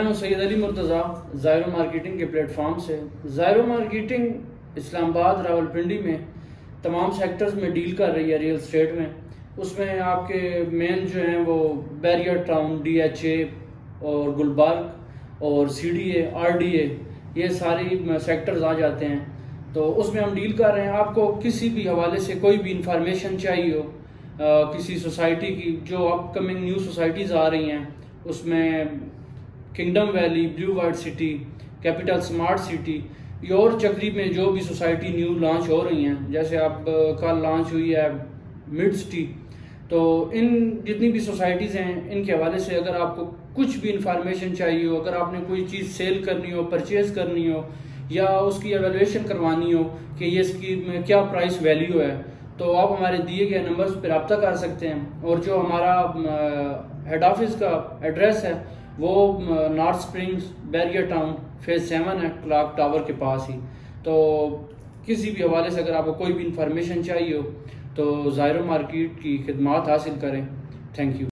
نام سید علی مرتضیٰ، زائرو مارکیٹنگ کے plate form سے۔ زائرو مارکیٹنگ اسلام آباد، راولپنڈی میں تمام سیکٹرز میں ڈیل کر رہی ہے ریئل اسٹیٹ میں۔ اس میں آپ کے مین جو ہیں وہ Bahria town, D H A اور گلبرگ اور C D A, R D A, یہ ساری سیکٹرز آ جاتے ہیں۔ تو اس میں ہم ڈیل کر رہے ہیں۔ آپ کو کسی بھی حوالے سے کوئی بھی انفارمیشن چاہیے ہو کسی سوسائٹی کی، جو اپ کمنگ نیو سوسائٹیز آ رہی ہیں، اس میں kingdom valley, blue white city, capital smart city, اور چکری میں جو بھی سوسائٹی نیو لانچ ہو رہی ہیں، جیسے اب کل لانچ ہوئی ہے مڈ سٹی، تو ان جتنی بھی سوسائٹیز ہیں ان کے حوالے سے اگر آپ کو کچھ بھی انفارمیشن چاہیے ہو، اگر آپ نے کوئی چیز سیل کرنی ہو، پرچیز کرنی ہو، یا اس کی ایویلویشن کروانی ہو کہ یہ اس کی کیا پرائس ویلیو ہے، تو آپ ہمارے دیے گئے نمبرز پہ رابطہ کر سکتے ہیں۔ اور جو ہمارا ہیڈ آفس کا ایڈریس ہے وہ north springs, barrier town, phase 7 ہے، کلاک ٹاور کے پاس ہی۔ تو کسی بھی حوالے سے اگر آپ کو کوئی بھی انفارمیشن چاہیے ہو تو زائرو مارکیٹ کی خدمات حاصل کریں۔ Thank you.